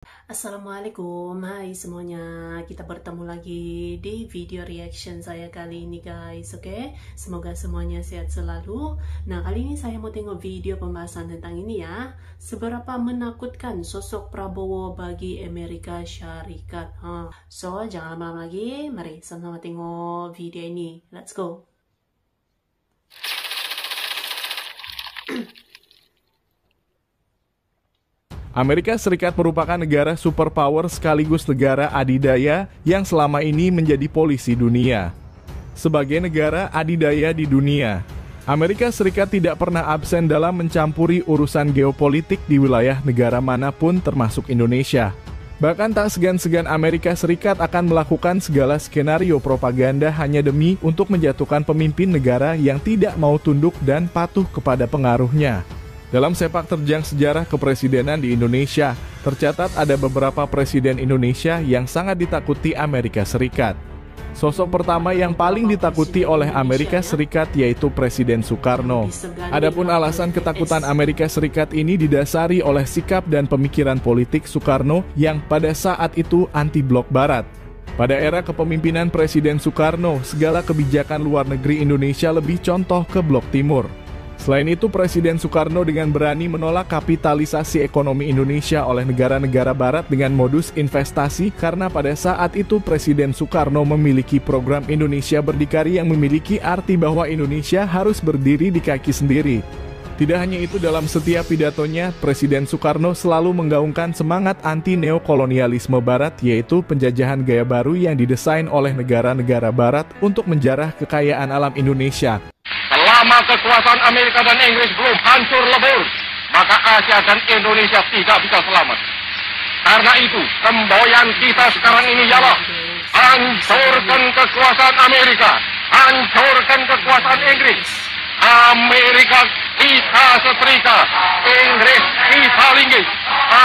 Assalamualaikum, hai semuanya. Kita bertemu lagi di video reaction saya kali ini guys, oke? Semoga semuanya sehat selalu. Nah, kali ini saya mau tengok video pembahasan tentang ini ya. Seberapa menakutkan sosok Prabowo bagi Amerika Syarikat. So, jangan lama-lama lagi. Mari sama-sama tengok video ini. Let's go. Amerika Serikat merupakan negara superpower sekaligus negara adidaya yang selama ini menjadi polisi dunia. Sebagai negara adidaya di dunia, Amerika Serikat tidak pernah absen dalam mencampuri urusan geopolitik di wilayah negara manapun termasuk Indonesia. Bahkan tak segan-segan Amerika Serikat akan melakukan segala skenario propaganda hanya demi untuk menjatuhkan pemimpin negara yang tidak mau tunduk dan patuh kepada pengaruhnya. Dalam sepak terjang sejarah kepresidenan di Indonesia, tercatat ada beberapa presiden Indonesia yang sangat ditakuti Amerika Serikat. Sosok pertama yang paling ditakuti oleh Amerika Serikat yaitu Presiden Soekarno. Adapun alasan ketakutan Amerika Serikat ini didasari oleh sikap dan pemikiran politik Soekarno yang pada saat itu anti-blok Barat. Pada era kepemimpinan Presiden Soekarno, segala kebijakan luar negeri Indonesia lebih contoh ke Blok Timur. Selain itu, Presiden Soekarno dengan berani menolak kapitalisasi ekonomi Indonesia oleh negara-negara barat dengan modus investasi karena pada saat itu Presiden Soekarno memiliki program Indonesia Berdikari yang memiliki arti bahwa Indonesia harus berdiri di kaki sendiri. Tidak hanya itu, dalam setiap pidatonya, Presiden Soekarno selalu menggaungkan semangat anti neokolonialisme barat, yaitu penjajahan gaya baru yang didesain oleh negara-negara barat untuk menjarah kekayaan alam Indonesia. Selama kekuasaan Amerika dan Inggris belum hancur lebur, maka Asia dan Indonesia tidak bisa selamat. Karena itu, semboyan kita sekarang ini ialah hancurkan kekuasaan Amerika, hancurkan kekuasaan Inggris. Amerika kita setrika, Inggris kita linggis.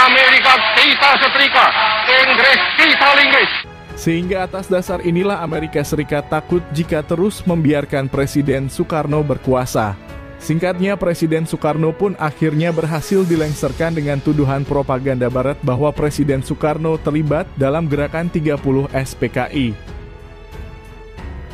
Amerika kita setrika, Inggris kita linggis. Sehingga atas dasar inilah Amerika Serikat takut jika terus membiarkan Presiden Soekarno berkuasa. Singkatnya, Presiden Soekarno pun akhirnya berhasil dilengsarkan dengan tuduhan propaganda Barat bahwa Presiden Soekarno terlibat dalam gerakan 30 SPKI.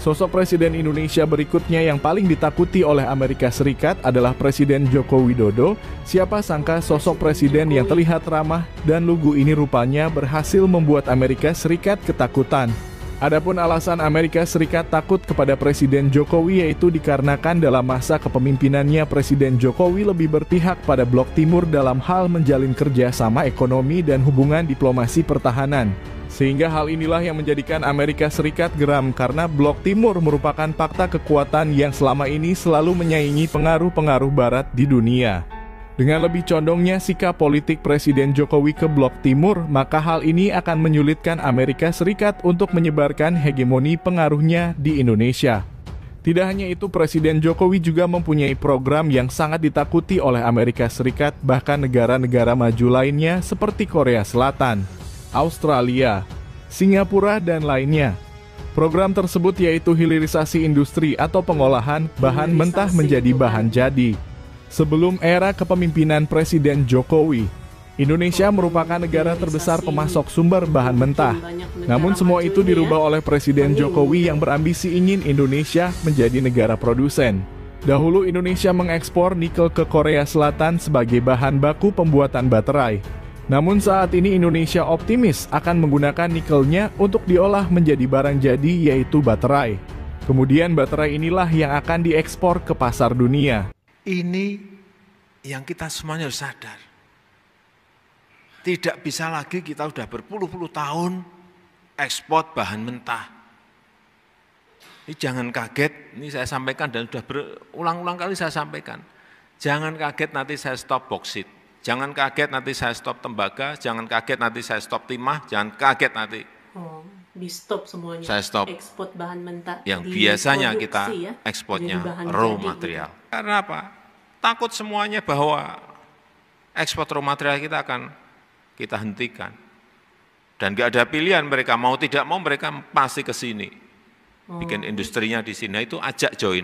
Sosok Presiden Indonesia berikutnya yang paling ditakuti oleh Amerika Serikat adalah Presiden Joko Widodo. Siapa sangka sosok presiden yang terlihat ramah dan lugu ini rupanya berhasil membuat Amerika Serikat ketakutan. Adapun alasan Amerika Serikat takut kepada Presiden Jokowi yaitu dikarenakan dalam masa kepemimpinannya Presiden Jokowi lebih berpihak pada Blok Timur dalam hal menjalin kerjasama ekonomi dan hubungan diplomasi pertahanan. Sehingga hal inilah yang menjadikan Amerika Serikat geram karena Blok Timur merupakan fakta kekuatan yang selama ini selalu menyaingi pengaruh-pengaruh Barat di dunia. Dengan lebih condongnya sikap politik Presiden Jokowi ke Blok Timur, maka hal ini akan menyulitkan Amerika Serikat untuk menyebarkan hegemoni pengaruhnya di Indonesia. Tidak hanya itu, Presiden Jokowi juga mempunyai program yang sangat ditakuti oleh Amerika Serikat, bahkan negara-negara maju lainnya seperti Korea Selatan, Australia, Singapura, dan lainnya. Program tersebut yaitu hilirisasi industri atau pengolahan bahan mentah menjadi bahan jadi. Sebelum era kepemimpinan Presiden Jokowi, Indonesia merupakan negara terbesar pemasok sumber bahan mentah. Namun semua itu dirubah oleh Presiden Jokowi yang berambisi ingin Indonesia menjadi negara produsen. Dahulu Indonesia mengekspor nikel ke Korea Selatan sebagai bahan baku pembuatan baterai. Namun saat ini Indonesia optimis akan menggunakan nikelnya untuk diolah menjadi barang jadi yaitu baterai. Kemudian baterai inilah yang akan diekspor ke pasar dunia. Ini yang kita semuanya harus sadar. Tidak bisa lagi kita sudah berpuluh-puluh tahun ekspor bahan mentah. Ini jangan kaget, ini saya sampaikan dan sudah berulang-ulang kali saya sampaikan. Jangan kaget nanti saya stop boksit. Jangan kaget nanti saya stop tembaga, jangan kaget nanti saya stop timah, jangan kaget nanti. Di stop semuanya. Saya stop ekspor bahan mentah. Yang biasanya kita ya, ekspornya raw material. Karena apa? Takut semuanya bahwa ekspor raw material kita akan kita hentikan. Dan nggak ada pilihan, mereka mau tidak mau mereka pasti ke sini. Bikin industrinya di sini, itu ajak join.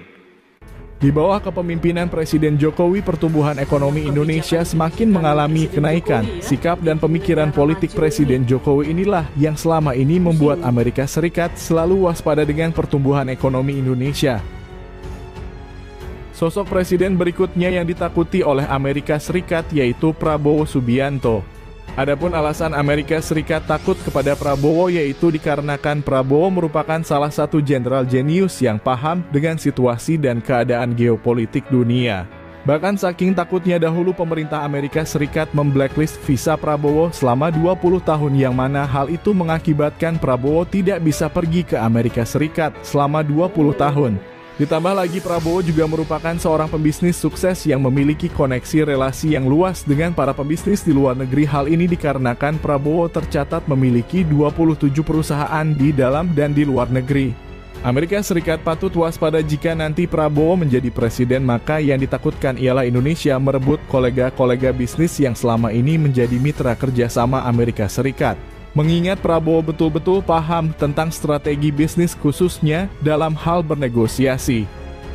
Di bawah kepemimpinan Presiden Jokowi, pertumbuhan ekonomi Indonesia semakin mengalami kenaikan. Sikap dan pemikiran politik Presiden Jokowi inilah yang selama ini membuat Amerika Serikat selalu waspada dengan pertumbuhan ekonomi Indonesia. Sosok presiden berikutnya yang ditakuti oleh Amerika Serikat yaitu Prabowo Subianto. Adapun alasan Amerika Serikat takut kepada Prabowo yaitu dikarenakan Prabowo merupakan salah satu jenderal jenius yang paham dengan situasi dan keadaan geopolitik dunia. Bahkan saking takutnya dahulu pemerintah Amerika Serikat memblacklist visa Prabowo selama 20 tahun yang mana hal itu mengakibatkan Prabowo tidak bisa pergi ke Amerika Serikat selama 20 tahun. Ditambah lagi Prabowo juga merupakan seorang pembisnis sukses yang memiliki koneksi relasi yang luas dengan para pembisnis di luar negeri. Hal ini dikarenakan Prabowo tercatat memiliki 27 perusahaan di dalam dan di luar negeri. Amerika Serikat patut waspada jika nanti Prabowo menjadi presiden, maka yang ditakutkan ialah Indonesia merebut kolega-kolega bisnis yang selama ini menjadi mitra kerjasama Amerika Serikat. Mengingat Prabowo betul-betul paham tentang strategi bisnis khususnya dalam hal bernegosiasi.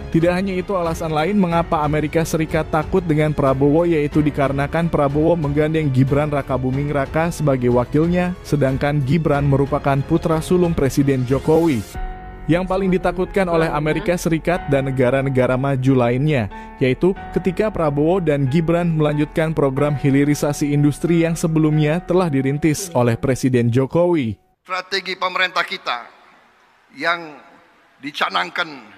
Tidak hanya itu, alasan lain mengapa Amerika Serikat takut dengan Prabowo yaitu dikarenakan Prabowo menggandeng Gibran Rakabuming Raka sebagai wakilnya, sedangkan Gibran merupakan putra sulung Presiden Jokowi. Yang paling ditakutkan oleh Amerika Serikat dan negara-negara maju lainnya, yaitu ketika Prabowo dan Gibran melanjutkan program hilirisasi industri yang sebelumnya telah dirintis oleh Presiden Jokowi. Strategi pemerintah kita yang dicanangkan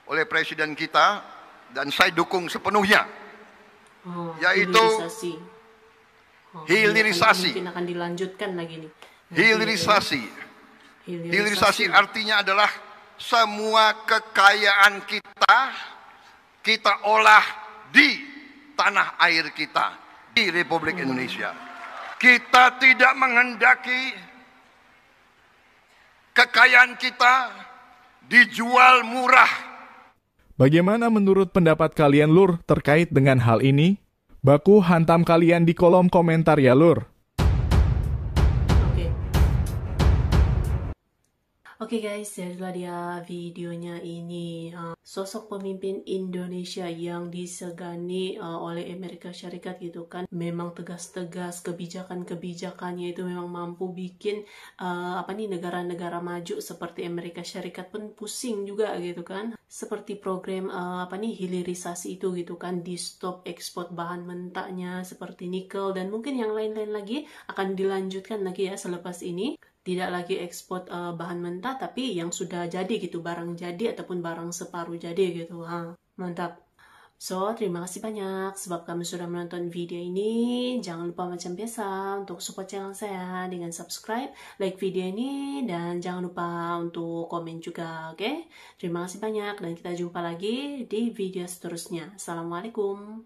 oleh Presiden kita dan saya dukung sepenuhnya, yaitu hilirisasi. Mungkin akan dilanjutkan lagi nih. Hilirisasi artinya adalah semua kekayaan kita olah di tanah air kita, di Republik Indonesia. Kita tidak menghendaki kekayaan kita dijual murah. Bagaimana menurut pendapat kalian Lur terkait dengan hal ini? Baku hantam kalian di kolom komentar ya Lur. Oke guys, jadilah dia videonya ini. Sosok pemimpin Indonesia yang disegani oleh Amerika Serikat gitu kan. Memang tegas-tegas, kebijakan-kebijakannya itu memang mampu bikin negara-negara maju seperti Amerika Serikat pun pusing juga gitu kan. Seperti program hilirisasi itu gitu kan, di stop ekspor bahan mentahnya seperti nikel dan mungkin yang lain-lain lagi akan dilanjutkan lagi ya selepas ini. Tidak lagi ekspor bahan mentah, tapi yang sudah jadi gitu, barang jadi ataupun barang separuh jadi gitu. Mantap. So, terima kasih banyak sebab kamu sudah menonton video ini. Jangan lupa macam biasa untuk support channel saya dengan subscribe, like video ini, dan jangan lupa untuk komen juga, oke? Terima kasih banyak dan kita jumpa lagi di video seterusnya. Assalamualaikum.